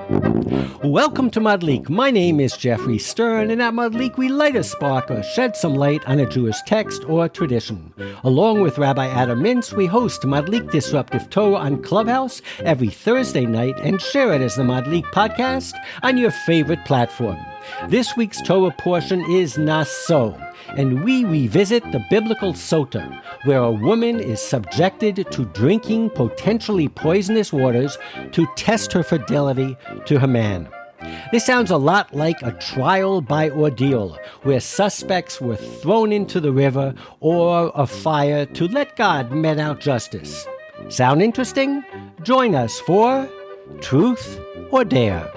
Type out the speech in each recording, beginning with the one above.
Welcome to Madlik. My name is Geoffrey Stern, and at Madlik we light a spark or shed some light on a Jewish text or tradition. Along with Rabbi Adam Mintz, we host Madlik Disruptive Torah on Clubhouse every Thursday night and share it as the Madlik podcast on your favorite platform. This week's Torah portion is Naso, and we revisit the Biblical Sotah, where a woman is subjected to drinking potentially poisonous waters to test her fidelity to her man. This sounds a lot like a trial by ordeal, where suspects were thrown into the river or a fire to let God mete out justice. Sound interesting? Join us for Truth or Dare.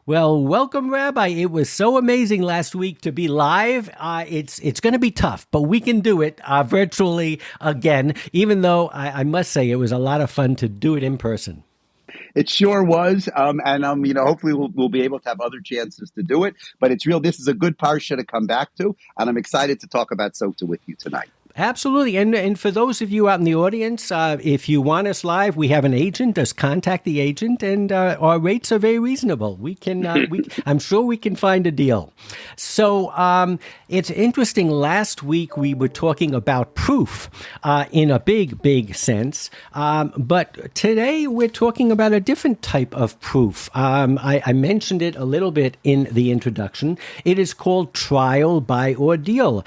Well, welcome, Rabbi. It was so amazing last week to be live. It's going to be tough, but we can do it virtually again, even though I must say it was a lot of fun to do it in person. It sure was, and hopefully we'll be able to have other chances to do it. But it's real. This is a good parsha to come back to, and I'm excited to talk about Sotah with you tonight. Absolutely. And for those of you out in the audience, if you want us live, we have an agent. Just contact the agent, and our rates are very reasonable. We can, I'm sure we can find a deal. So it's interesting. Last week we were talking about proof in a big sense. But today we're talking about a different type of proof. I mentioned it a little bit in the introduction. It is called trial by ordeal.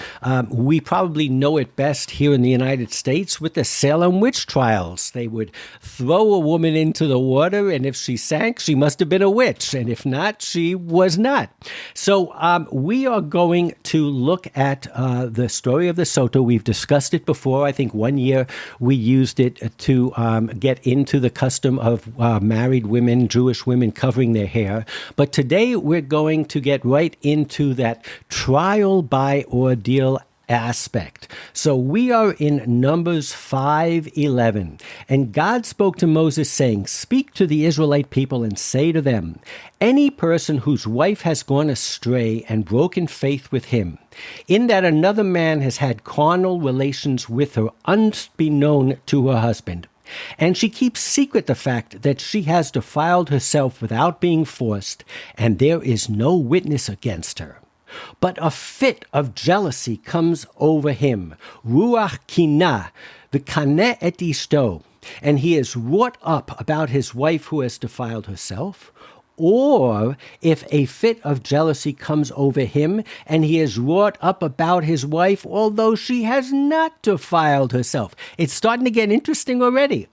We probably know it best here in the United States with the Salem Witch Trials. They would throw a woman into the water, and if she sank, she must have been a witch, and if not, she was not. So we are going to look at the story of the Sotah. We've discussed it before. I think one year we used it to get into the custom of married women, Jewish women covering their hair. But today we're going to get right into that trial by ordeal aspect. So we are in Numbers 5:11, and God spoke to Moses saying, "Speak to the Israelite people and say to them, any person whose wife has gone astray and broken faith with him, in that another man has had carnal relations with her unbeknown to her husband, and she keeps secret the fact that she has defiled herself without being forced, and there is no witness against her. But a fit of jealousy comes over him, ruach kinah, v'kaneh et ishto, and he is wrought up about his wife who has defiled herself. Or if a fit of jealousy comes over him, and he is wrought up about his wife, although she has not defiled herself." It's starting to get interesting already.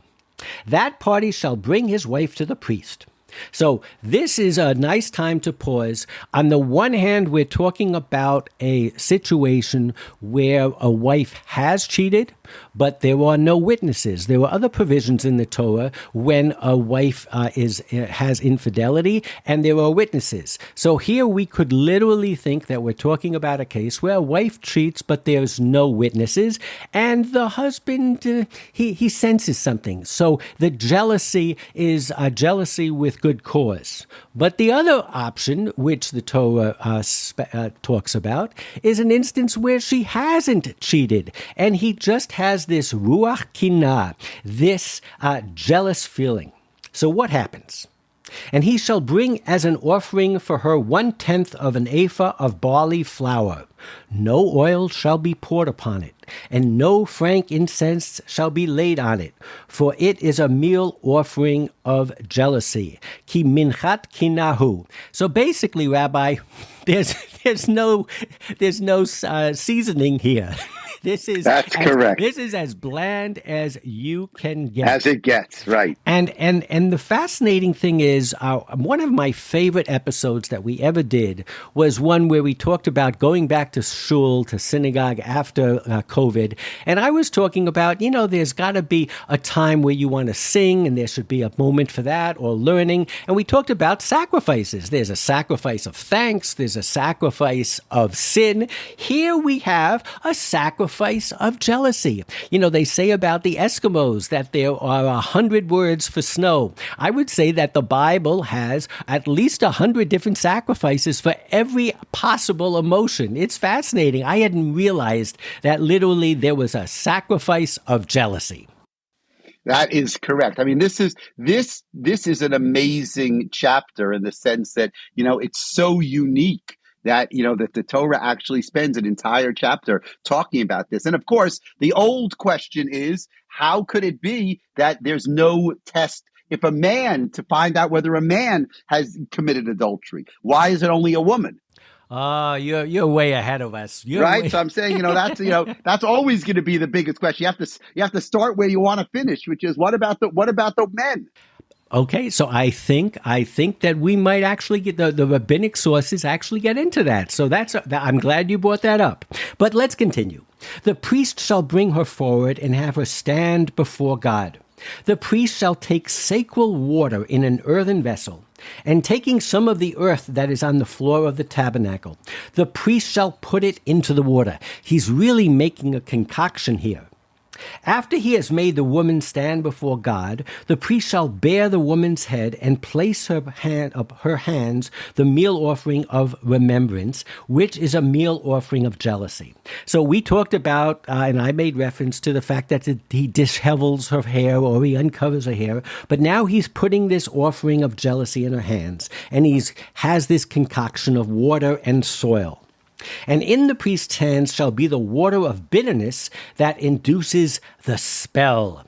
"That party shall bring his wife to the priest." So this is a nice time to pause. On the one hand, we're talking about a situation where a wife has cheated, but there are no witnesses. There are other provisions in the Torah when a wife has infidelity, and there are witnesses. So here we could literally think that we're talking about a case where a wife cheats, but there's no witnesses, and the husband, he senses something. So the jealousy is jealousy with good cause. But the other option, which the Torah talks about, is an instance where she hasn't cheated, and he just has this ruach kinah, this jealous feeling. So what happens? "And he shall bring as an offering for her 1/10 of an ephah of barley flour. No oil shall be poured upon it, and no frankincense shall be laid on it, for it is a meal offering of jealousy. Ki minchat kinahu." So basically, Rabbi, there's no seasoning here. That's correct. This is as bland as you can get. As it gets, right. And the fascinating thing is, one of my favorite episodes that we ever did was one where we talked about going back to shul, to synagogue after COVID. And I was talking about, there's got to be a time where you want to sing, and there should be a moment for that, or learning. And we talked about sacrifices. There's a sacrifice of thanks. There's a sacrifice of sin. Here we have a sacrifice of jealousy. They say about the Eskimos that there are 100 words for snow. I would say that the Bible has at least 100 different sacrifices for every possible emotion. It's fascinating. I hadn't realized that literally there was a sacrifice of jealousy. That is correct. I mean, this is an amazing chapter in the sense that it's so unique that that the Torah actually spends an entire chapter talking about this. And of course, the old question is, how could it be that there's no test if a man to find out whether a man has committed adultery? Why is it only a woman? You're way ahead of us. Right. So I'm saying, that's always going to be the biggest question. You have to start where you want to finish, which is what about the men? Okay, so I think that we might actually get the rabbinic sources actually get into that. So I'm glad you brought that up. But let's continue. The priest shall bring her forward and have her stand before God. The priest shall take sacred water in an earthen vessel, and taking some of the earth that is on the floor of the tabernacle, the priest shall put it into the water. He's really making a concoction here. After he has made the woman stand before God, the priest shall bear the woman's head and place her hands the meal offering of remembrance, which is a meal offering of jealousy. So we talked about, and I made reference to the fact that he dishevels her hair or he uncovers her hair, but now he's putting this offering of jealousy in her hands, and he has this concoction of water and soil. And in the priest's hands shall be the water of bitterness that induces the spell.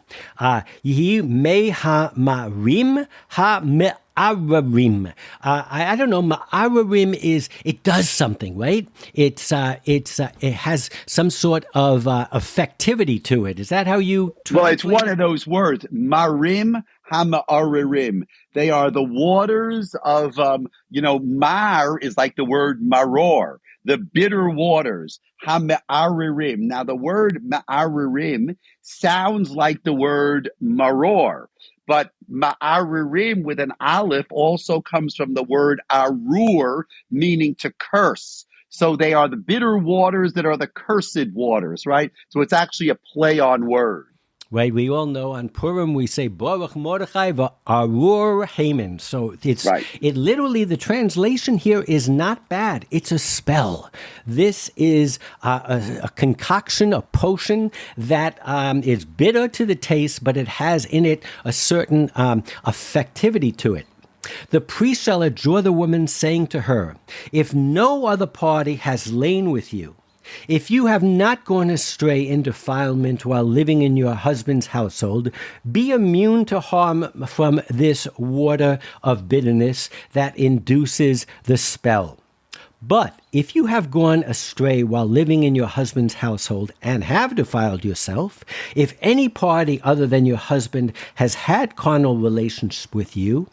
Ye me ha marim ha me'ararim. I don't know. Me'ararim is it does something, right? It has some sort of effectivity to it. Is that how you? Well, it's one of those words. Marim ha-ma'aririm. They are the waters of mar is like the word maror. The bitter waters, ha-me'aririm. Now, the word me'aririm sounds like the word maror, but ma'aririm with an aleph also comes from the word arur, meaning to curse. So they are the bitter waters that are the cursed waters, right? So it's actually a play on words. Right, we all know on Purim we say Baruch Mordechai v'Arur Haman. So it literally, the translation here is not bad. It's a spell. This is a concoction, a potion that is bitter to the taste, but it has in it a certain effectivity to it. The priest shall adjure the woman, saying to her, if no other party has lain with you, if you have not gone astray in defilement while living in your husband's household, be immune to harm from this water of bitterness that induces the spell. But if you have gone astray while living in your husband's household and have defiled yourself, if any party other than your husband has had carnal relations with you,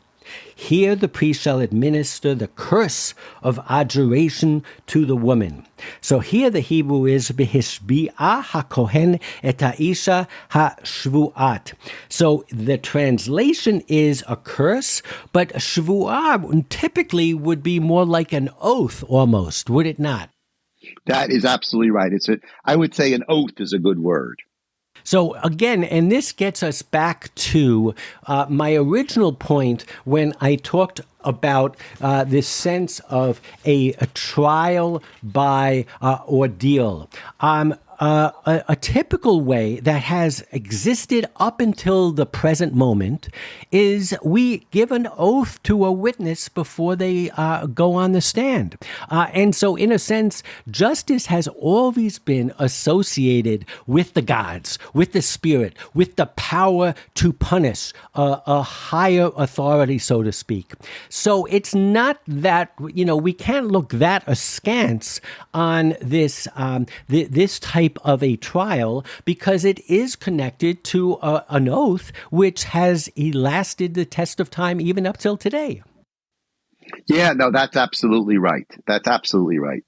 here the priest shall administer the curse of adjuration to the woman. So here the Hebrew is Behishbi'ah hakohen et ha'isha ha'shvu'at. So the translation is a curse, but shvu'ah typically would be more like an oath almost, would it not? That is absolutely right. I would say an oath is a good word. So again, and this gets us back to my original point when I talked about this sense of a trial by ordeal. A typical way that has existed up until the present moment is we give an oath to a witness before they go on the stand. And so, in a sense, justice has always been associated with the gods, with the spirit, with the power to punish a higher authority, so to speak. So it's not that, we can't look that askance on this this type of a trial because it is connected to an oath which has lasted the test of time even up till today. Yeah, no, that's absolutely right. That's absolutely right.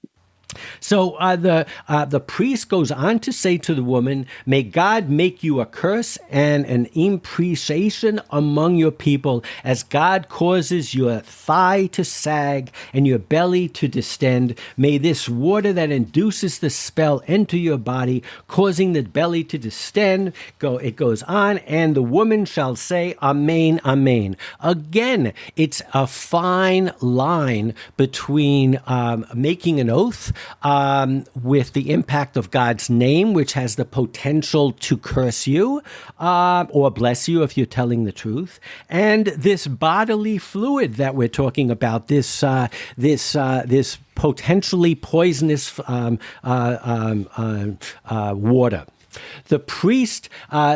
So the priest goes on to say to the woman, may God make you a curse and an imprecation among your people as God causes your thigh to sag and your belly to distend. May this water that induces the spell enter your body, causing the belly to distend. It goes on, and the woman shall say, Amen, Amen. Again, it's a fine line between making an oath with the impact of God's name, which has the potential to curse you or bless you if you're telling the truth, and this bodily fluid that we're talking about, this potentially poisonous water. The priest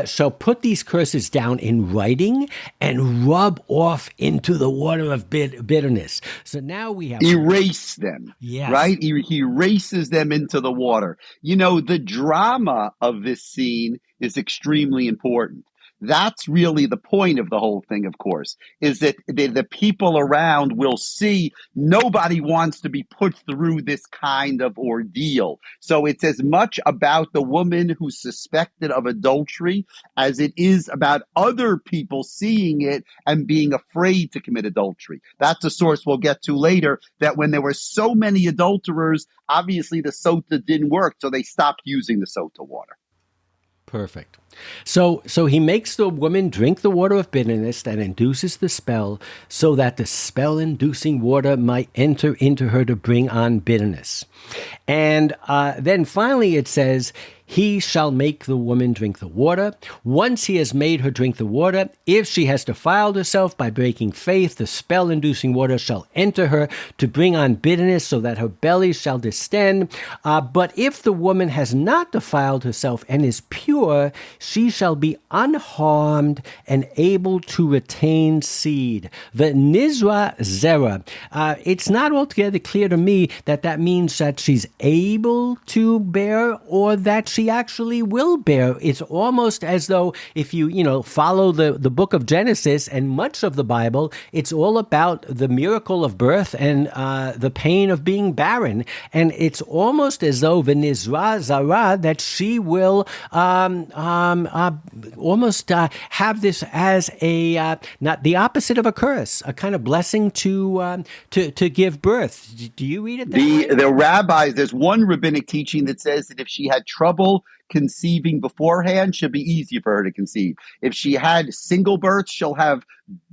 shall put these curses down in writing and rub off into the water of bitterness. So now we have... Erase them, yes. Right? He erases them into the water. You know, the drama of this scene is extremely important. That's really the point of the whole thing, of course, is that the people around will see nobody wants to be put through this kind of ordeal. So it's as much about the woman who's suspected of adultery as it is about other people seeing it and being afraid to commit adultery. That's a source we'll get to later, that when there were so many adulterers, obviously the Sotah didn't work, so they stopped using the Sotah water. Perfect. So he makes the woman drink the water of bitterness that induces the spell, so that the spell-inducing water might enter into her to bring on bitterness. And then finally it says, he shall make the woman drink the water. Once he has made her drink the water, if she has defiled herself by breaking faith, the spell-inducing water shall enter her to bring on bitterness, so that her belly shall distend. But if the woman has not defiled herself and is pure, she shall be unharmed and able to retain seed. The Nizra Zera. It's not altogether clear to me that means that she's able to bear or that she actually will bear. It's almost as though if you follow the book of Genesis and much of the Bible, it's all about the miracle of birth and the pain of being barren. And it's almost as though the Nizra Zara, that she will almost have this as not the opposite of a curse, a kind of blessing to give birth. Do you read it that way? The rabbis, there's one rabbinic teaching that says that if she had trouble conceiving beforehand, should be easier for her to conceive. If she had single births, she'll have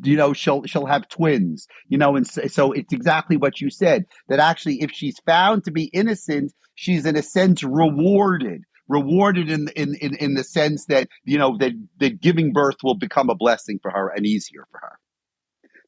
she'll have twins, and so it's exactly what you said, that actually if she's found to be innocent, she's in a sense rewarded in the sense that that giving birth will become a blessing for her and easier for her.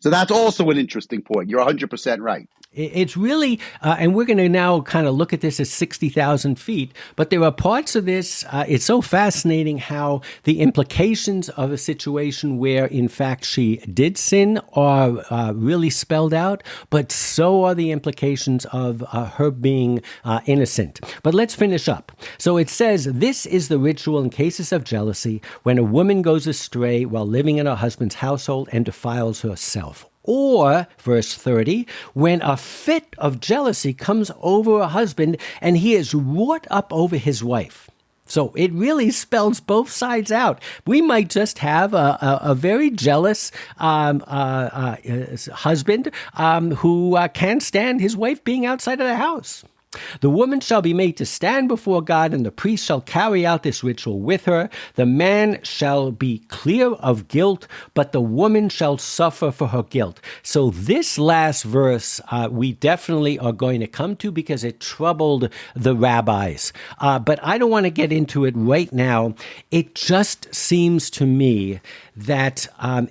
So that's also an interesting point. You're 100% right. It's really, and we're going to now kind of look at this at 60,000 feet, but there are parts of this, it's so fascinating how the implications of a situation where, in fact, she did sin are really spelled out, but so are the implications of her being innocent. But let's finish up. So it says, this is the ritual in cases of jealousy, when a woman goes astray while living in her husband's household and defiles herself. Or, verse 30, when a fit of jealousy comes over a husband and he is wrought up over his wife. So it really spells both sides out. We might just have a very jealous husband who can't stand his wife being outside of the house. The woman shall be made to stand before God, and the priest shall carry out this ritual with her. The man shall be clear of guilt, but the woman shall suffer for her guilt. So this last verse we definitely are going to come to because it troubled the rabbis. But I don't want to get into it right now. It just seems to me that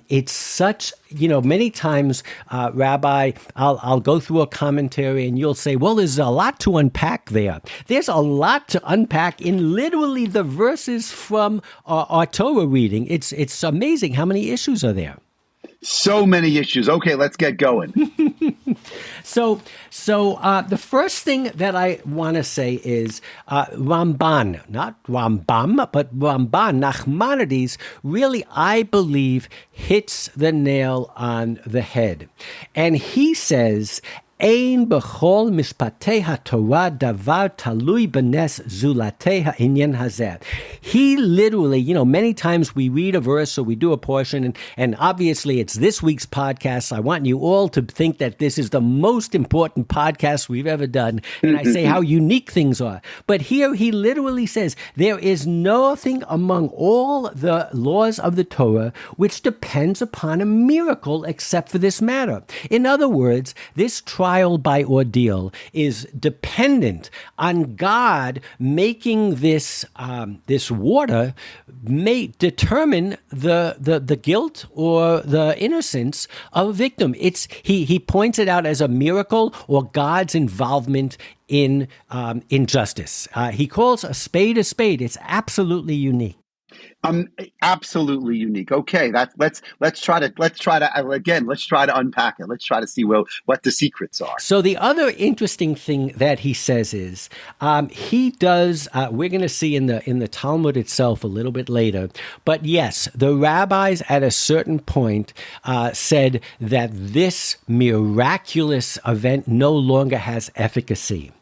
it's such, many times, Rabbi, I'll go through a commentary and you'll say, well, there's a lot to unpack there. There's a lot to unpack in literally the verses from our Torah reading. It's amazing how many issues are there. So many issues. Okay, let's get going. So the first thing that I want to say is Ramban, not Rambam, but Ramban, Nachmanides, really, I believe, hits the nail on the head. And he says, Ein b'chol mishpatei haTorah davar talui b'nes zulatei ha'inyan hazeh. He literally, many times we read a verse or we do a portion, and obviously it's this week's podcast. I want you all to think that this is the most important podcast we've ever done, and I say how unique things are. But here he literally says, there is nothing among all the laws of the Torah which depends upon a miracle except for this matter. In other words, this trial trial by ordeal is dependent on God making this this water may determine the guilt or the innocence of a victim. He points it out as a miracle or God's involvement in justice. He calls a spade a spade. It's absolutely unique. Absolutely unique. Okay, let's try to unpack it. Let's try to see what the secrets are. So the other interesting thing that he says is he does. We're going to see in the Talmud itself a little bit later. But yes, the rabbis at a certain point said that this miraculous event no longer has efficacy.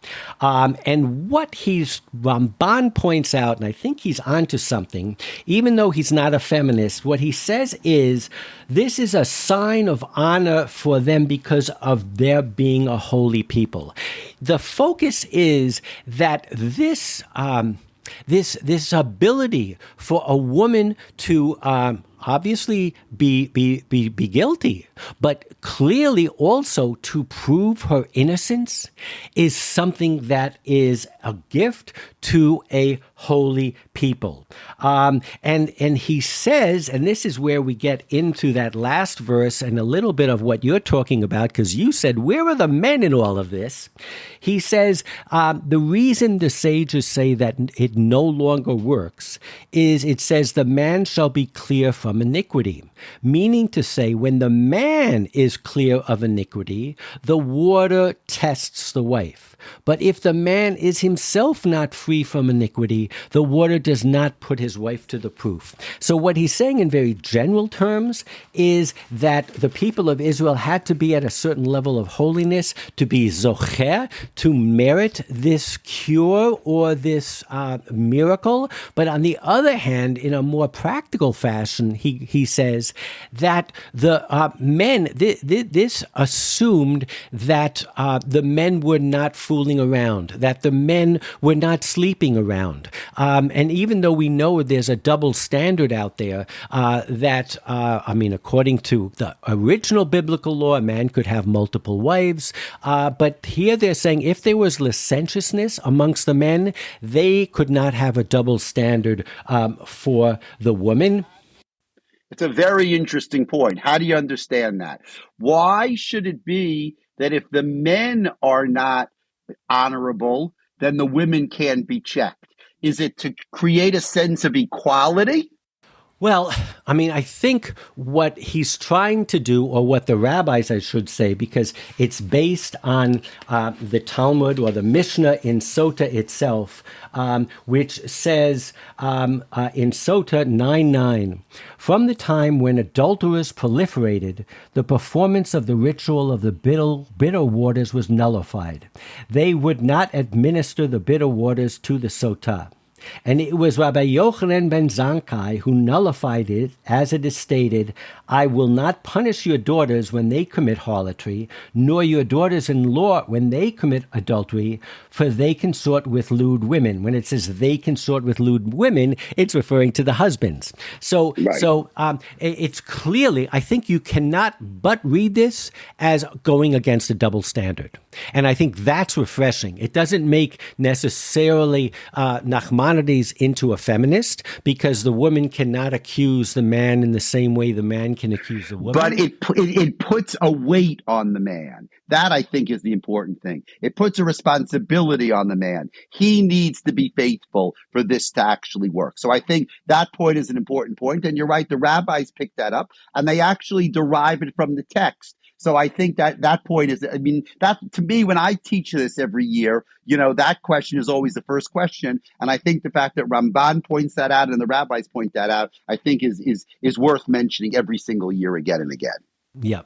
And what Ramban points out, and I think he's onto something. Even though he's not a feminist, what he says is this is a sign of honor for them because of their being a holy people. The focus is that this ability for a woman to obviously be guilty, but clearly also to prove her innocence is something that is a gift to a holy people. And he says, and this is where we get into that last verse and a little bit of what you're talking about, because you said, where are the men in all of this? He says, the reason the sages say that it no longer works is it says the man shall be clear from iniquity, meaning to say when the man is clear of iniquity, the water tests the wife. But if the man is himself not free from iniquity, the water does not put his wife to the proof. So what he's saying in very general terms is that the people of Israel had to be at a certain level of holiness to be zocher, to merit this cure or this miracle. But on the other hand, in a more practical fashion, he says that the men, this assumed that the men were not fooling around, that the men were not sleeping around. And even though we know there's a double standard out there, according to the original biblical law, a man could have multiple wives. But here they're saying if there was licentiousness amongst the men, they could not have a double standard for the woman. It's a very interesting point. How do you understand that? Why should it be that if the men are not honorable, then the women can be checked? Is it to create a sense of equality? Well, I think what he's trying to do, or what the rabbis, I should say, because it's based on the Talmud or the Mishnah in Sotah itself, which says in Sotah 9:9, from the time when adulterers proliferated, the performance of the ritual of the bitter waters was nullified. They would not administer the bitter waters to the Sotah. And it was Rabbi Yochanan ben Zakkai who nullified it, as it is stated, I will not punish your daughters when they commit harlotry, nor your daughters-in-law when they commit adultery, for they consort with lewd women. When it says they consort with lewd women, it's referring to the husbands. So it's clearly, I think you cannot but read this as going against a double standard. And I think that's refreshing. It doesn't make necessarily Nachmanides into a feminist, because the woman cannot accuse the man in the same way the man can accuse the woman. But it puts a weight on the man. That, I think, is the important thing. It puts a responsibility on the man. He needs to be faithful for this to actually work. So I think that point is an important point. And you're right, the rabbis picked that up, and they actually derive it from the text. So I think that point is, that to me, when I teach this every year, that question is always the first question. And I think the fact that Ramban points that out and the rabbis point that out, I think is worth mentioning every single year again and again. Yeah.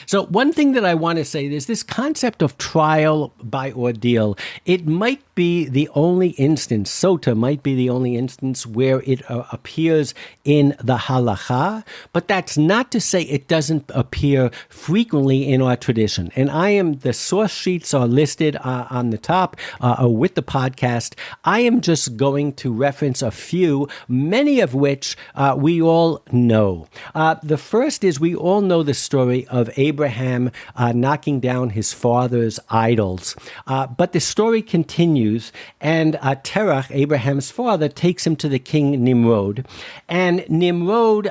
So one thing that I want to say is this concept of trial by ordeal. It might be the only instance, Sotah might be the only instance where it appears in the halacha, but that's not to say it doesn't appear frequently in our tradition. And the source sheets are listed on the top with the podcast. I am just going to reference a few, many of which we all know. The first is we all know the story of of Abraham knocking down his father's idols. But the story continues, and Terach, Abraham's father, takes him to the king Nimrod. And Nimrod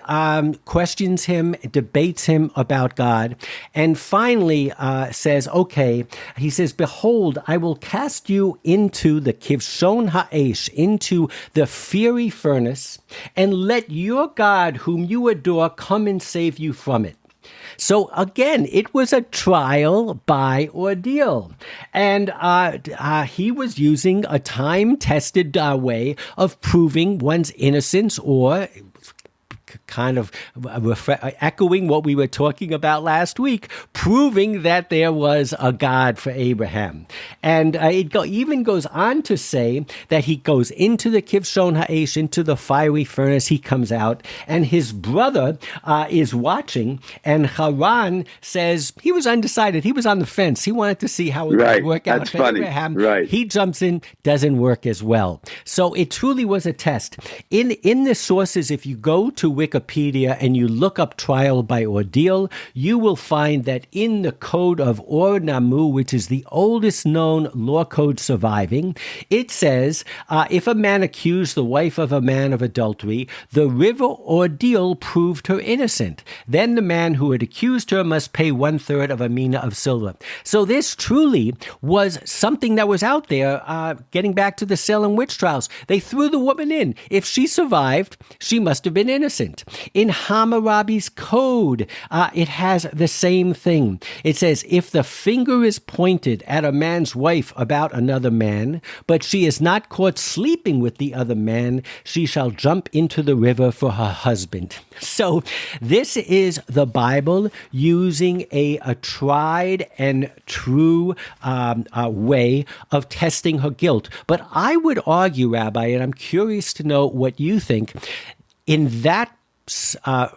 questions him, debates him about God, and finally says, okay, he says, behold, I will cast you into the Kivshon Ha'esh, into the fiery furnace, and let your God, whom you adore, come and save you from it. So again, it was a trial by ordeal. And he was using a time-tested way of proving one's innocence, or kind of echoing what we were talking about last week, proving that there was a God for Abraham. And it even goes on to say that he goes into the Kivshon Ha'esh, into the fiery furnace. He comes out, and his brother is watching, and Haran says he was undecided. He was on the fence. He wanted to see how it would work out for Abraham. Right. He jumps in, doesn't work as well. So it truly was a test. In the sources, if you go to Wikipedia and you look up trial by ordeal, you will find that in the code of Or Namu, which is the oldest known law code surviving, it says, if a man accused the wife of a man of adultery, the river ordeal proved her innocent. Then the man who had accused her must pay 1/3 of a mina of silver. So this truly was something that was out there, getting back to the Salem Witch Trials. They threw the woman in. If she survived, she must have been innocent. In Hammurabi's code, it has the same thing. It says, if the finger is pointed at a man's wife about another man, but she is not caught sleeping with the other man, she shall jump into the river for her husband. So this is the Bible using a tried and true way of testing her guilt. But I would argue, Rabbi, and I'm curious to know what you think, in that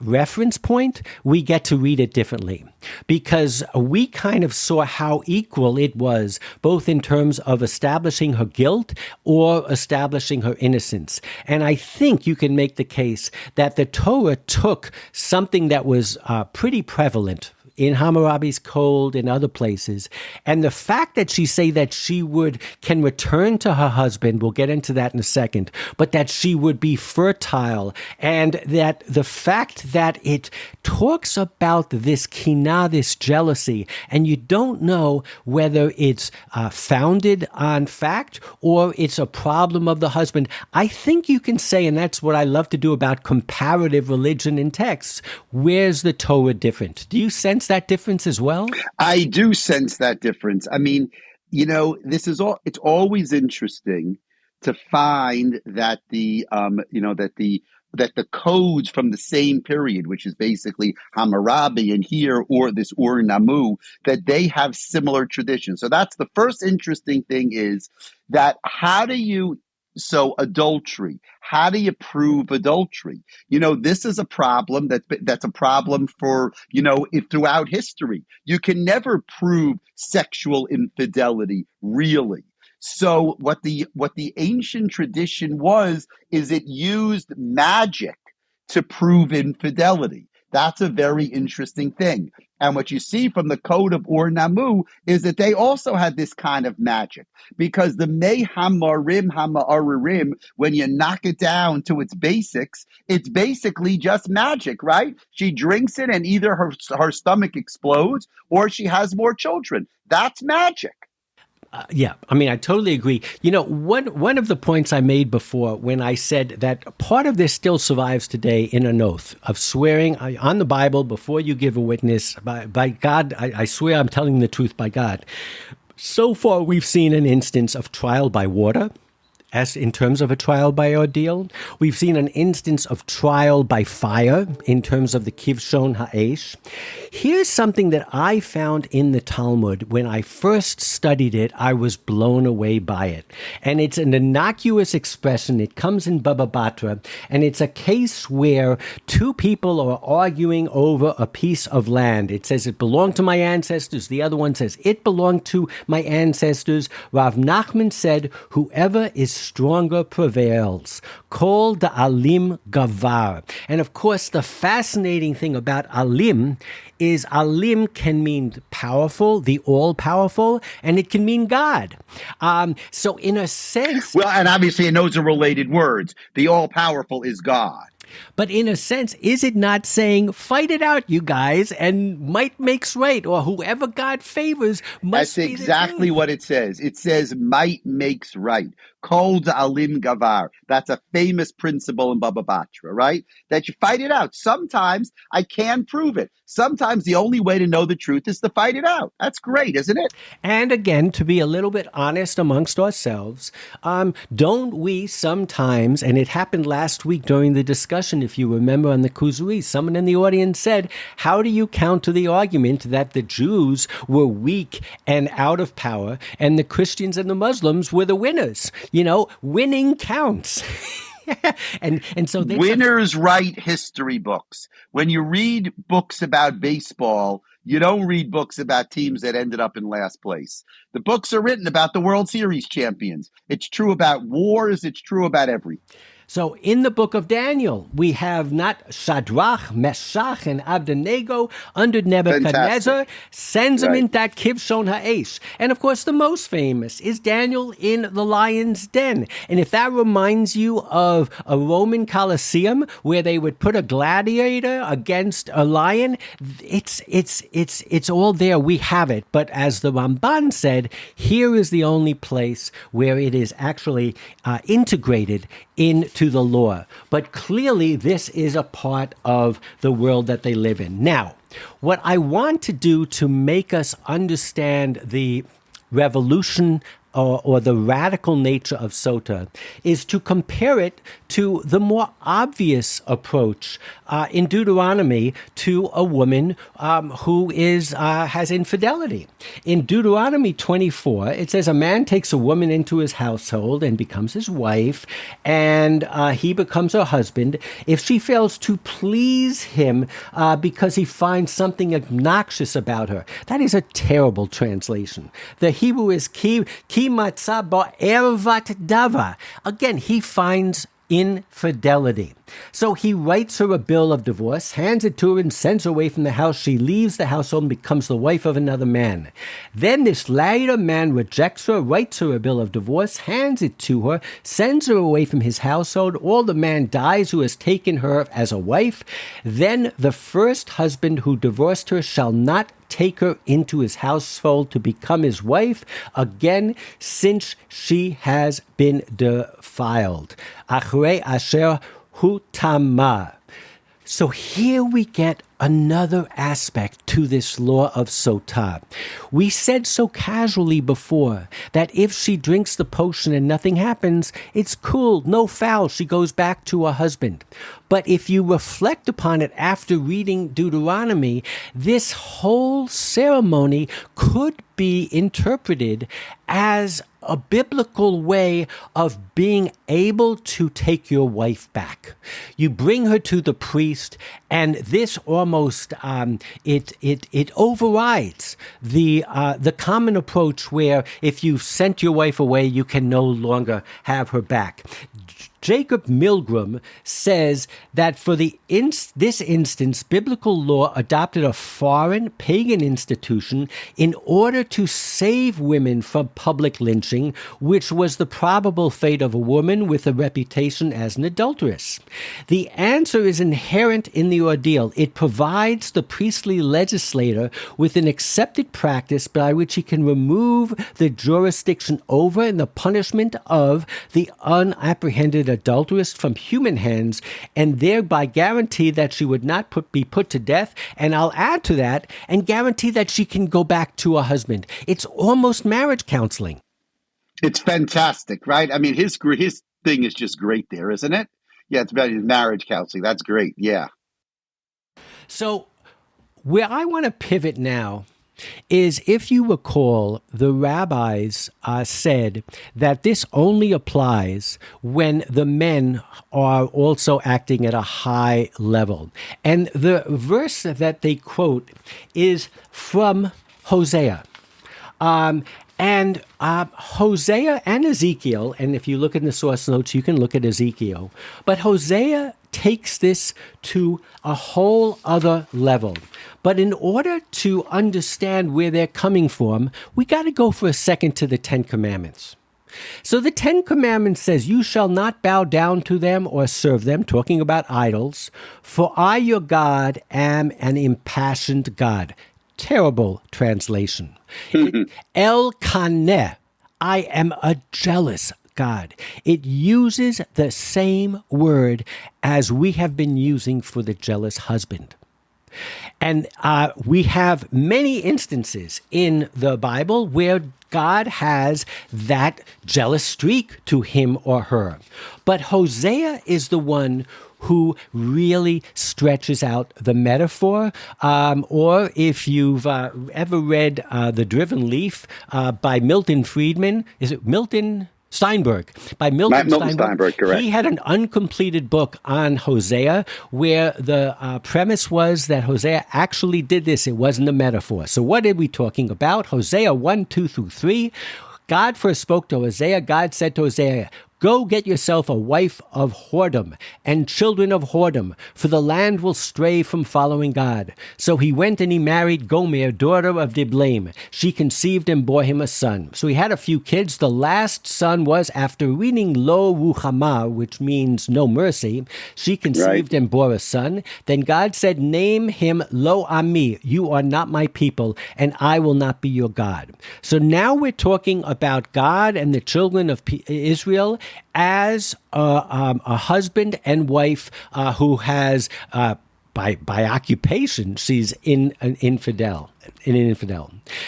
reference point, we get to read it differently, because we kind of saw how equal it was, both in terms of establishing her guilt or establishing her innocence. And I think you can make the case that the Torah took something that was pretty prevalent in Hammurabi's code and other places. And the fact that she say that she can return to her husband, we'll get into that in a second, but that she would be fertile, and that the fact that it talks about this kinah, this jealousy, and you don't know whether it's founded on fact or it's a problem of the husband. I think you can say, and that's what I love to do about comparative religion in texts, where's the Torah different? Do you sense that difference as well? I do sense that difference. I mean, it's always interesting to find that that the codes from the same period, which is basically Hammurabi and here, or this Ur Namu, that they have similar traditions. So that's the first interesting thing, is that adultery. How do you prove adultery? This is a problem that's a problem for, throughout history. You can never prove sexual infidelity, really. So what the ancient tradition is it used magic to prove infidelity. That's a very interesting thing. And what you see from the code of Ur Namu is that they also had this kind of magic, because the Mei Hamarim Hama'aririm, when you knock it down to its basics, it's basically just magic, right? She drinks it and either her stomach explodes or she has more children. That's magic. Yeah, I mean, I totally agree. One of the points I made before, when I said that part of this still survives today in an oath of swearing on the Bible before you give a witness, by God, I swear I'm telling the truth by God. So far, we've seen an instance of trial by water, as in terms of a trial by ordeal. We've seen an instance of trial by fire in terms of the Kivshon Ha'esh. Here's something that I found in the Talmud. When I first studied it, I was blown away by it. And it's an innocuous expression. It comes in Baba Batra, and it's a case where two people are arguing over a piece of land. It says it belonged to my ancestors. The other one says it belonged to my ancestors. Rav Nachman said, whoever is stronger prevails. Kol the alim gavar. And of course, the fascinating thing about alim is alim can mean powerful, the all-powerful, and it can mean God. So in a sense... Well, and obviously, and those are related words. The all-powerful is God. But in a sense, is it not saying, fight it out, you guys, and might makes right, or whoever God favors must be the truth? That's exactly what it says. It says might makes right. Kol alim gavar. That's a famous principle in Baba Batra, right? That you fight it out. Sometimes I can prove it. Sometimes the only way to know the truth is to fight it out. That's great, isn't it? And again, to be a little bit honest amongst ourselves, don't we sometimes, and it happened last week during the discussion, if you remember on the Kuzui, someone in the audience said, how do you counter the argument that the Jews were weak and out of power and the Christians and the Muslims were the winners? You know, winning counts. and so winners write history books. When you read books about baseball, you don't read books about teams that ended up in last place. The books are written about the World Series champions. It's true about wars. It's true about everything. So in the book of Daniel, we have not Shadrach, Meshach, and Abednego under Nebuchadnezzar, sends them in that Kivshon Ha'esh. And of course, the most famous is Daniel in the lion's den. And if that reminds you of a Roman Colosseum where they would put a gladiator against a lion, it's all there. We have it. But as the Ramban said, here is the only place where it is actually integrated into the law. But clearly, this is a part of the world that they live in. Now, what I want to do to make us understand the revolution or the radical nature of Sotah is to compare it to the more obvious approach in Deuteronomy to a woman who has infidelity. In Deuteronomy 24, it says a man takes a woman into his household and becomes his wife, and he becomes her husband if she fails to please him because he finds something obnoxious about her. That is a terrible translation. The Hebrew is ki matzah ba'ervat dava. Again, he finds infidelity. So he writes her a bill of divorce, hands it to her, and sends her away from the house. She leaves the household and becomes the wife of another man. Then this later man rejects her, writes her a bill of divorce, hands it to her, sends her away from his household. All the man dies who has taken her as a wife. Then the first husband who divorced her shall not take her into his household to become his wife again, since she has been defiled. Achrei asher hutama. So here we get another aspect to this law of Sotah. We said so casually before that if she drinks the potion and nothing happens, it's cool, no foul, she goes back to her husband. But if you reflect upon it after reading Deuteronomy, this whole ceremony could be interpreted as a biblical way of being able to take your wife back. You bring her to the priest, and this almost it overrides the common approach where if you sent your wife away, you can no longer have her back. Jacob Milgram says that for this instance, biblical law adopted a foreign pagan institution in order to save women from public lynching, which was the probable fate of a woman with a reputation as an adulteress. The answer is inherent in the ordeal. It provides the priestly legislator with an accepted practice by which he can remove the jurisdiction over and the punishment of the unapprehended adulteress from human hands, and thereby guarantee that she would not be put to death. And I'll add to that, and guarantee that she can go back to her husband. It's almost marriage counseling. It's fantastic, right? I mean, his thing is just great there, isn't it? Yeah, it's about his marriage counseling. That's great. Yeah. So where I want to pivot now is, if you recall, the rabbis said that this only applies when the men are also acting at a high level. And the verse that they quote is from Hosea. And Hosea and Ezekiel, and if you look in the source notes, you can look at Ezekiel, but Hosea takes this to a whole other level. But in order to understand where they're coming from, we got to go for a second to the Ten Commandments. So the Ten Commandments says, you shall not bow down to them or serve them, talking about idols, for I, your God, am an impassioned God. Terrible translation. El Kaneh, I am a jealous God. It uses the same word as we have been using for the jealous husband. And we have many instances in the Bible where God has that jealous streak to him or her. But Hosea is the one who really stretches out the metaphor. Or if you've ever read The Driven Leaf by Milton Friedman, is it Milton Steinberg? By Milton Steinberg, correct. He had an uncompleted book on Hosea where the premise was that Hosea actually did this. It wasn't a metaphor. So what are we talking about? Hosea 1, 2 through 3. God first spoke to Hosea. God said to Hosea, go get yourself a wife of whoredom and children of whoredom, for the land will stray from following God. So he went and he married Gomer, daughter of Diblaim. She conceived and bore him a son. So he had a few kids. The last son was, after reading Lo Ruhamah, which means no mercy, she conceived and bore a son. Then God said, name him Lo Ami, you are not my people, and I will not be your God. So now we're talking about God and the children of Israel as a husband and wife who has, by occupation, she's an infidel.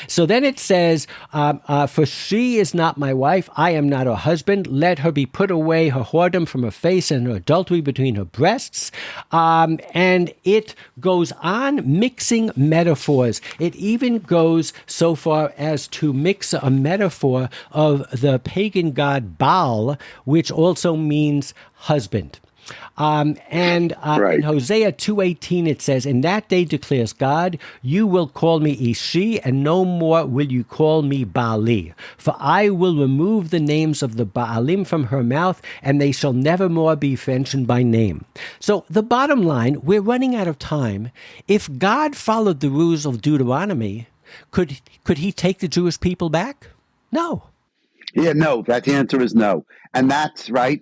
So then it says, for she is not my wife, I am not her husband. Let her be put away, her whoredom from her face and her adultery between her breasts. And it goes on mixing metaphors. It even goes so far as to mix a metaphor of the pagan god Baal, which also means husband. In Hosea 2:18 it says, in that day declares God, you will call me Ishi, and no more will you call me Baali. For I will remove the names of the Baalim from her mouth, and they shall never more be mentioned by name. So the bottom line, we're running out of time. If God followed the rules of Deuteronomy, could he take the Jewish people back? No. Yeah, no, that answer is no. And that's right.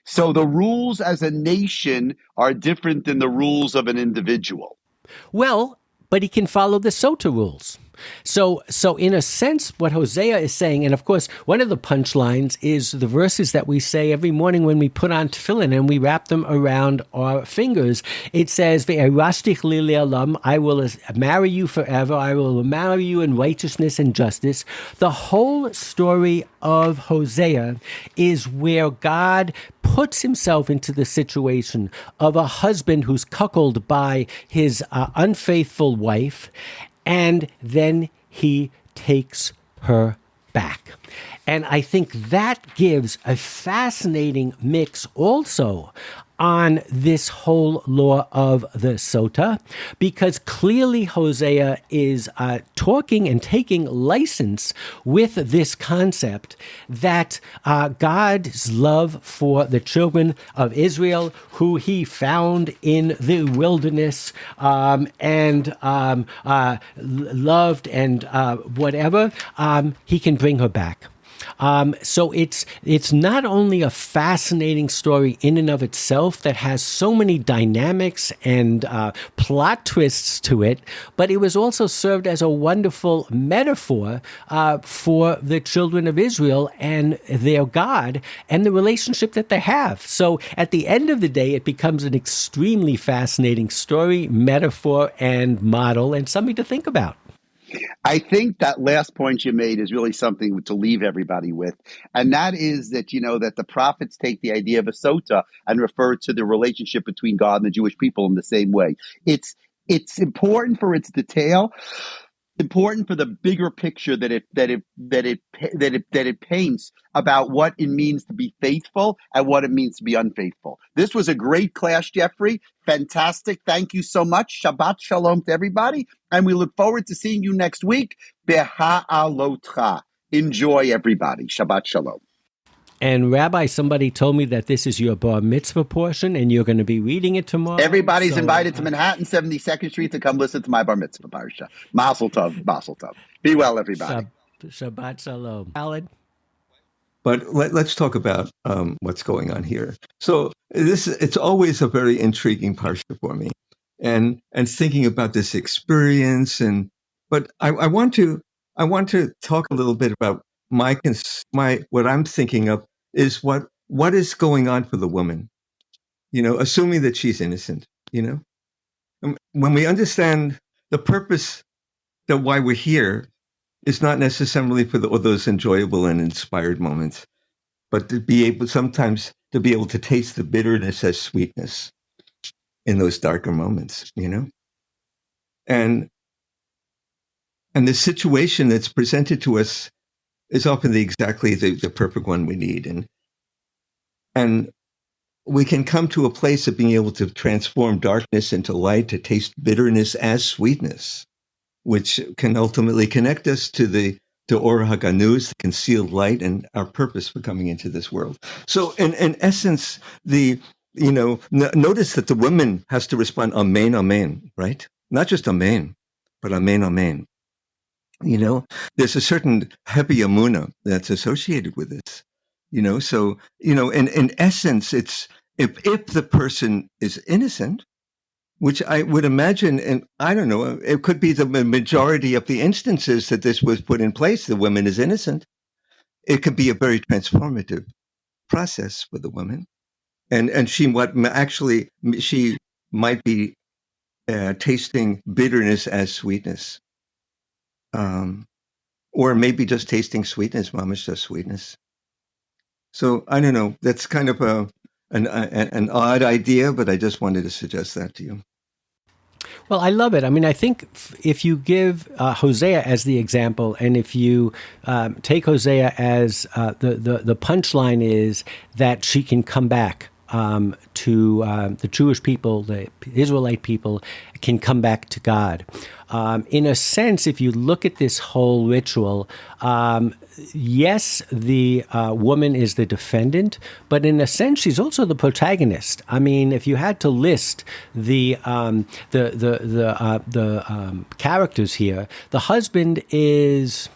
So the rules as a nation are different than the rules of an individual. Well, but he can follow the Sotah rules. So in a sense, what Hosea is saying, and of course, one of the punchlines is the verses that we say every morning when we put on tefillin and we wrap them around our fingers. It says, "Ve'erashtich li le'olam," I will marry you forever. I will marry you in righteousness and justice. The whole story of Hosea is where God puts himself into the situation of a husband who's cuckolded by his unfaithful wife, and then he takes her back. And I think that gives a fascinating mix also on this whole law of the Sotah, because clearly Hosea is talking and taking license with this concept that God's love for the children of Israel, who he found in the wilderness and loved and whatever, he can bring her back. So it's not only a fascinating story in and of itself that has so many dynamics and plot twists to it, but it was also served as a wonderful metaphor for the children of Israel and their God and the relationship that they have. So at the end of the day, it becomes an extremely fascinating story, metaphor, and model, and something to think about. I think that last point you made is really something to leave everybody with. And that is that, that the prophets take the idea of a sotah and refer to the relationship between God and the Jewish people in the same way. It's important for its detail, important for the bigger picture that it paints about what it means to be faithful and what it means to be unfaithful. This was a great class, Geoffrey. Fantastic. Thank you so much. Shabbat shalom to everybody. And we look forward to seeing you next week. Beha'alotcha. Enjoy, everybody. Shabbat shalom. And Rabbi, somebody told me that this is your bar mitzvah portion, and you're going to be reading it tomorrow. Everybody's invited to Manhattan, 72nd Street, to come listen to my bar mitzvah parsha. Mazel tov, mazel tov. Be well, everybody. Shabbat shalom. Alan? But let's talk about what's going on here. So it's always a very intriguing parsha for me, and thinking about this experience. But I want to talk a little bit about my what I'm thinking of is what is going on for the woman, assuming that she's innocent. When we understand the purpose that why we're here is not necessarily for those enjoyable and inspired moments, but to be able to taste the bitterness as sweetness in those darker moments, and the situation that's presented to us is often exactly the perfect one we need, and we can come to a place of being able to transform darkness into light, to taste bitterness as sweetness, which can ultimately connect us to Or HaGanuz, the concealed light, and our purpose for coming into this world. So, in essence, notice that the woman has to respond, Amen, Amen, right? Not just Amen, but Amen, Amen. There's a certain heavy emunah that's associated with this. So, in essence, it's if the person is innocent, which I would imagine, and I don't know, it could be the majority of the instances that this was put in place, the woman is innocent. It could be a very transformative process for the woman. And she might be tasting bitterness as sweetness. Or maybe just tasting sweetness, mamash, just sweetness. So I don't know, that's kind of an odd idea, but I just wanted to suggest that to you. Well, I love it. I mean, I think if you give Hosea as the example, and if you take Hosea as the punchline is that she can come back to the Jewish people, the Israelite people, can come back to God. In a sense, if you look at this whole ritual, yes, the woman is the defendant, but in a sense, she's also the protagonist. I mean, if you had to list the characters here, the husband is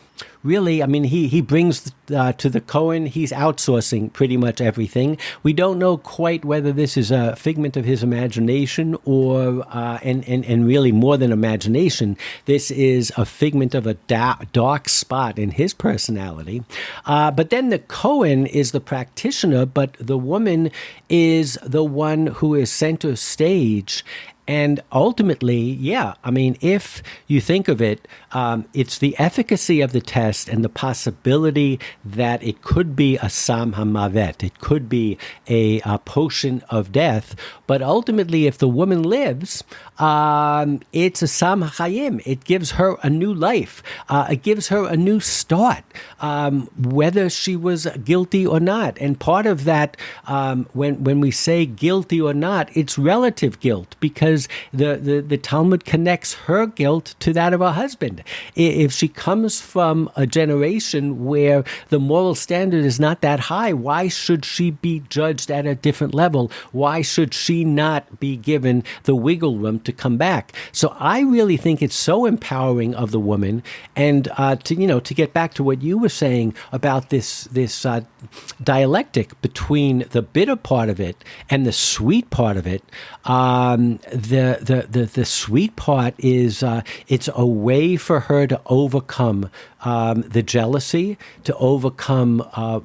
really, I mean, he brings to the Cohen, he's outsourcing pretty much everything. We don't know quite whether this is a figment of his imagination or, and really more than imagination, this is a figment of a dark spot in his personality. But then the Cohen is the practitioner, but the woman is the one who is center stage. And ultimately, yeah, I mean, if you think of it, it's the efficacy of the test and the possibility that it could be a Sam HaMavet, it could be a potion of death. But ultimately, if the woman lives, it's a Sam HaChayim. It gives her a new life. It gives her a new start, whether she was guilty or not. And part of that, when we say guilty or not, it's relative guilt, because the Talmud connects her guilt to that of her husband. If she comes from a generation where the moral standard is not that high, why should she be judged at a different level? Why should she not be given the wiggle room to come back? So I really think it's so empowering of the woman. And to get back to what you were saying about this dialectic between the bitter part of it and the sweet part of it, the sweet part is it's a way for her to overcome the jealousy, to overcome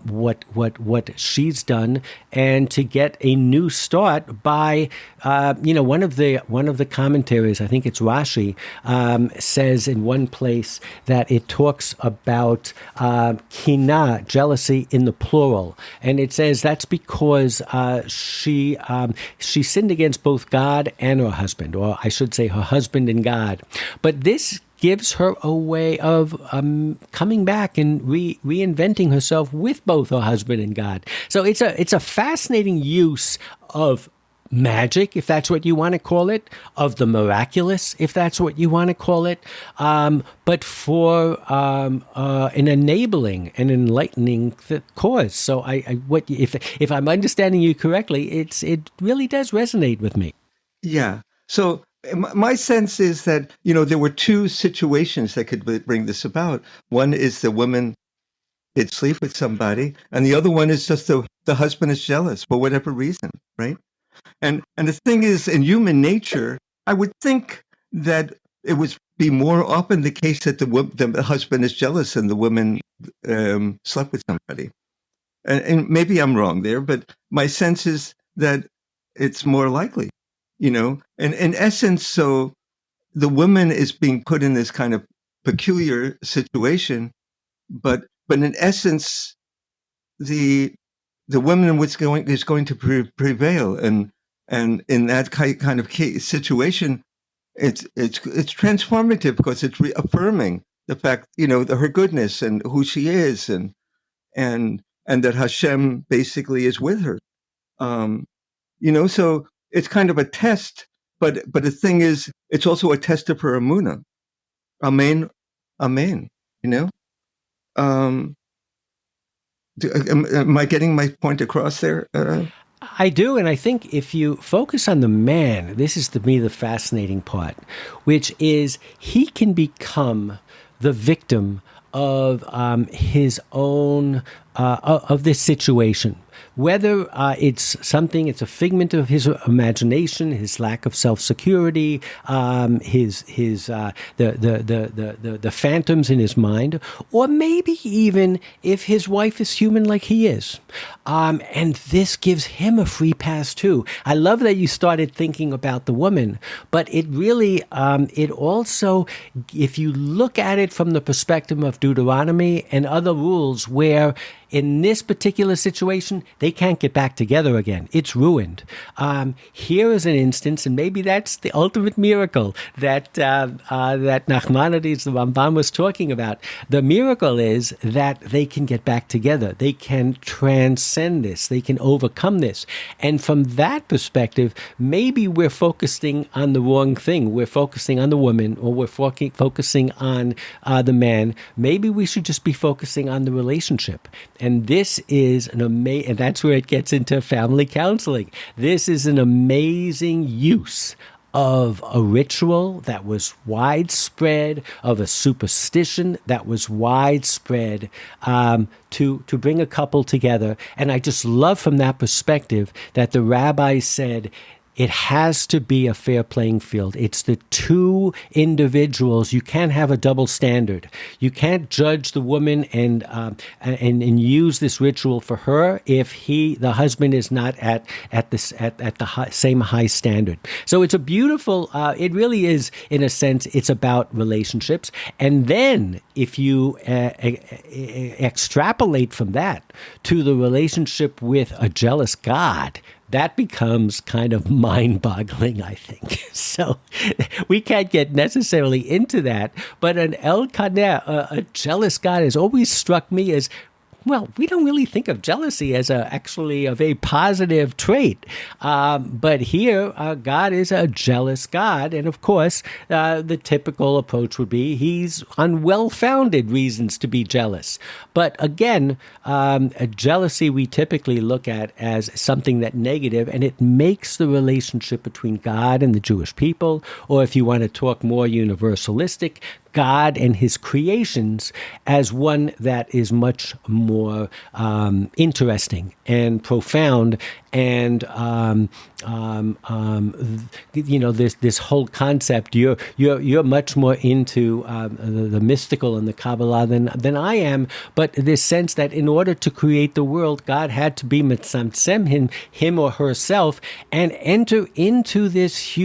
what she's done, and to get a new start by one of the commentaries, I think it's Rashi, says in one place that it talks about kina, jealousy, in the plural, and it says that's because she sinned against both God and her husband, or I should say her husband and God. But this gives her a way of coming back and reinventing herself with both her husband and God. So it's a fascinating use of magic, if that's what you want to call it, of the miraculous, if that's what you want to call it, but for an enabling and enlightening cause. So if I'm understanding you correctly, it really does resonate with me. Yeah. So my sense is that, there were two situations that could bring this about. One is the woman did sleep with somebody, and the other one is just the husband is jealous for whatever reason, right? And the thing is, in human nature, I would think that it would be more often the case that the husband is jealous and the woman slept with somebody. And maybe I'm wrong there, but my sense is that it's more likely, And in essence, so the woman is being put in this kind of peculiar situation, but in essence, the woman is going to prevail, and in that kind of situation, it's transformative because it's reaffirming the fact, her goodness and who she is, and that Hashem basically is with her. So it's kind of a test, but the thing is, it's also a test of her emunah. Amen, amen. Um, Am I getting my point across there? I do, and I think if you focus on the man, this is to me the fascinating part, which is he can become the victim of his own of this situation. Whether it's a figment of his imagination, his lack of self-security, the phantoms in his mind, or maybe even if his wife is human like he is. And this gives him a free pass too. I love that you started thinking about the woman, but it really, it also, if you look at it from the perspective of Deuteronomy and other rules where in this particular situation, they can't get back together again. It's ruined. Here is an instance, and maybe that's the ultimate miracle that Nachmanides, the Ramban, was talking about. The miracle is that they can get back together. They can transcend this. They can overcome this. And from that perspective, maybe we're focusing on the wrong thing. We're focusing on the woman, or we're focusing on the man. Maybe we should just be focusing on the relationship. And this is and that's where it gets into family counseling. This is an amazing use of a ritual that was widespread, of a superstition that was widespread, to bring a couple together. And I just love from that perspective that the rabbi said, it has to be a fair playing field. It's the two individuals. You can't have a double standard. You can't judge the woman and use this ritual for her if the husband is not at the same high standard. So it's a beautiful. It really is, in a sense, it's about relationships. And then if you extrapolate from that to the relationship with a jealous God, that becomes kind of mind-boggling, I think. So we can't get necessarily into that, but an El-Kaneh, a jealous God, has always struck me as, well, we don't really think of jealousy as actually a very positive trait. But here, God is a jealous God. And of course, the typical approach would be he's on well-founded reasons to be jealous. But again, jealousy we typically look at as something that's negative, and it makes the relationship between God and the Jewish people, or if you want to talk more universalistic, God and his creations, as one that is much more interesting and profound, and this whole concept. You're much more into the mystical and the Kabbalah than I am, but this sense that in order to create the world, God had to be mitzamtzem him or herself and enter into this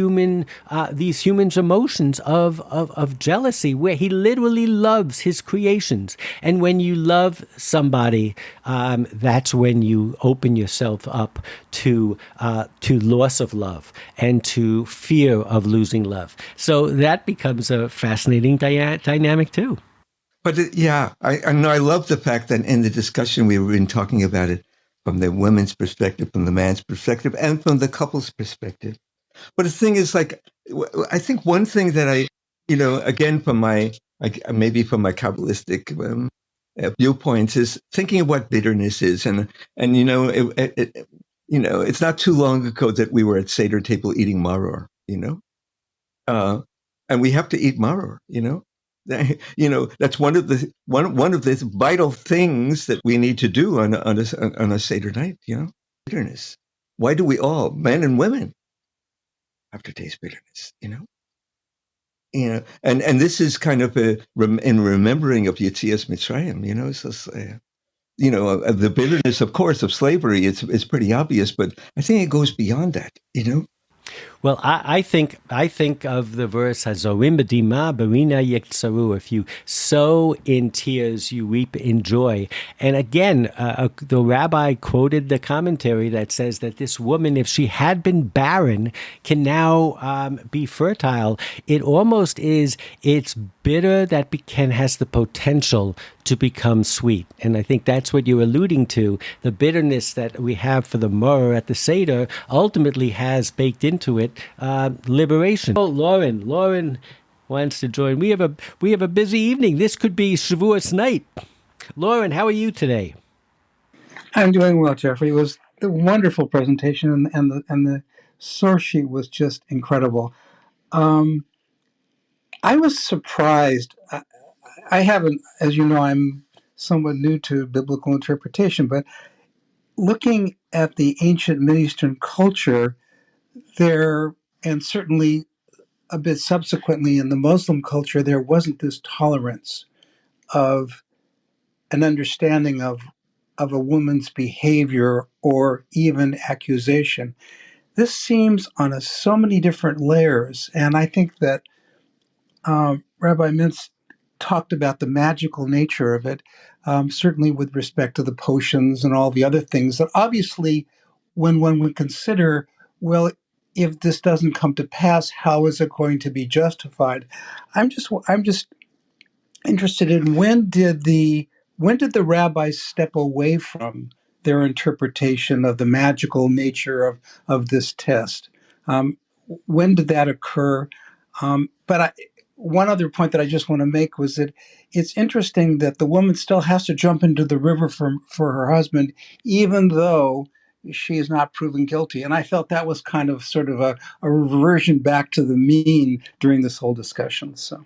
these humans' emotions of jealousy, mercy, where he literally loves his creations. And when you love somebody, that's when you open yourself up to loss of love and to fear of losing love. So that becomes a fascinating dynamic too. But I know I love the fact that in the discussion we've been talking about it from the women's perspective, from the man's perspective, and from the couple's perspective. But the thing is, like, I think one thing that again, maybe from my Kabbalistic viewpoints, is thinking of what bitterness is, and it's not too long ago that we were at Seder table eating maror, and we have to eat maror, that's one of the vital things that we need to do on a Seder night, bitterness. Why do we all, men and women, have to taste bitterness, and this is kind of in remembering of Yetzias Mitzrayim, so the bitterness, of course, of slavery is pretty obvious, but I think it goes beyond that, Well, I think of the verse Hazorim b'dima barina yiktsaru. If you sow in tears, you reap in joy. And again, the rabbi quoted the commentary that says that this woman, if she had been barren, can now be fertile. It almost is. It's bitter that has the potential to become sweet. And I think that's what you're alluding to. The bitterness that we have for the myrrh at the Seder ultimately has baked into it liberation. Oh, Lauren wants to join. We have a busy evening. This could be Shavuos night. Lauren, how are you today? I'm doing well, Geoffrey. It was a wonderful presentation, and the source sheet was just incredible. I was surprised. I haven't, as you know, I'm somewhat new to biblical interpretation, but looking at the ancient Middle Eastern culture there, and certainly a bit subsequently in the Muslim culture, there wasn't this tolerance of an understanding of a woman's behavior or even accusation. This seems on so many different layers, and I think that Rabbi Mintz talked about the magical nature of it, certainly with respect to the potions and all the other things that obviously, when one would consider, well, if this doesn't come to pass, how is it going to be justified? I'm just interested in when did the rabbis step away from their interpretation of the magical nature of this test? When did that occur? One other point that I just want to make was that it's interesting that the woman still has to jump into the river for her husband, even though she is not proven guilty. And I felt that was kind of sort of a reversion back to the mean during this whole discussion. So.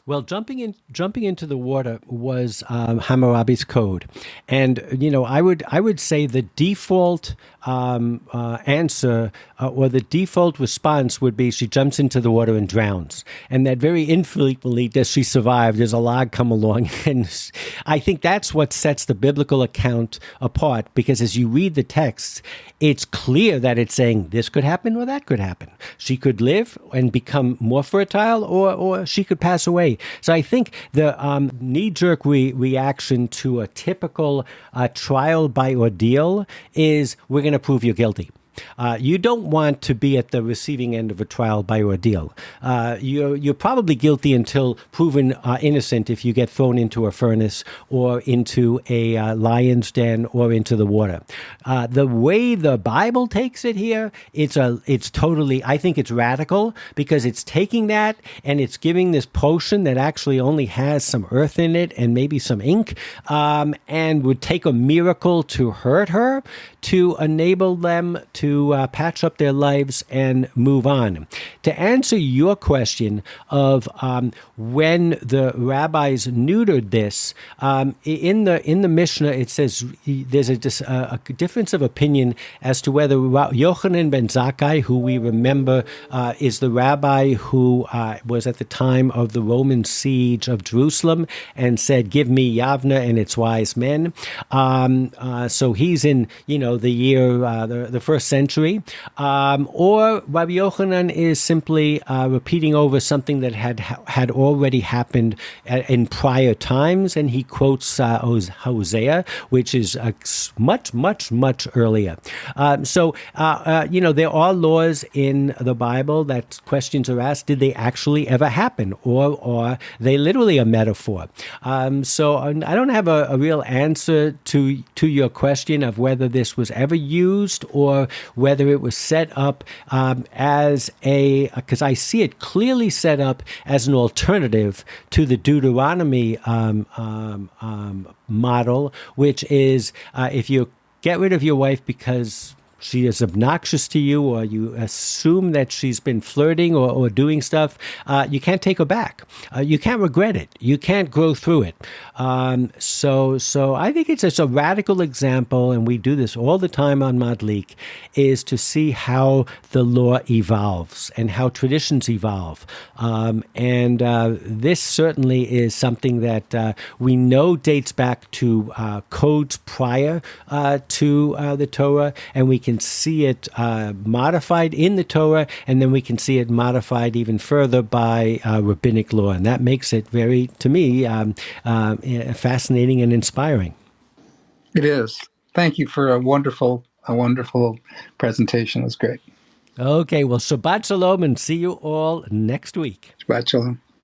Well, jumping into the water was Hammurabi's code, and I would say the default answer or the default response would be she jumps into the water and drowns, and that very infrequently does she survive. There's a log come along, and I think that's what sets the biblical account apart, because as you read the text, it's clear that it's saying this could happen or that could happen. She could live and become more fertile, or she could pass away. So I think the knee-jerk reaction to a typical trial by ordeal is, we're going to prove you're guilty. You don't want to be at the receiving end of a trial by ordeal. You're probably guilty until proven innocent if you get thrown into a furnace or into a lion's den or into the water. The way the Bible takes it here, it's totally, I think it's radical, because it's taking that and it's giving this potion that actually only has some earth in it and maybe some ink, and would take a miracle to hurt her to enable them to patch up their lives and move on. To answer your question of when the rabbis neutered this, in the Mishnah it says there's a difference of opinion as to whether Yochanan ben Zakkai, who we remember is the rabbi who was at the time of the Roman siege of Jerusalem and said, "Give me Yavna and its wise men." So he's in the year, the first century, or Rabbi Yochanan is simply repeating over something that had already happened in prior times, and he quotes Hosea, which is much earlier. There are laws in the Bible that questions are asked: did they actually ever happen, or are they literally a metaphor? So I don't have a real answer to your question of whether this was ever used or whether it was set up as because I see it clearly set up as an alternative to the Deuteronomy model, which is if you get rid of your wife because she is obnoxious to you, or you assume that she's been flirting or doing stuff, you can't take her back. You can't regret it. You can't grow through it. So I think it's just a radical example, and we do this all the time on Madlik, is to see how the law evolves and how traditions evolve. This certainly is something that we know dates back to codes prior to the Torah, and we can see it modified in the Torah, and then we can see it modified even further by rabbinic law, and that makes it very, to me, fascinating and inspiring. It is. Thank you for a wonderful presentation. It was great. Okay, well, Shabbat Shalom, and see you all next week. Shabbat Shalom.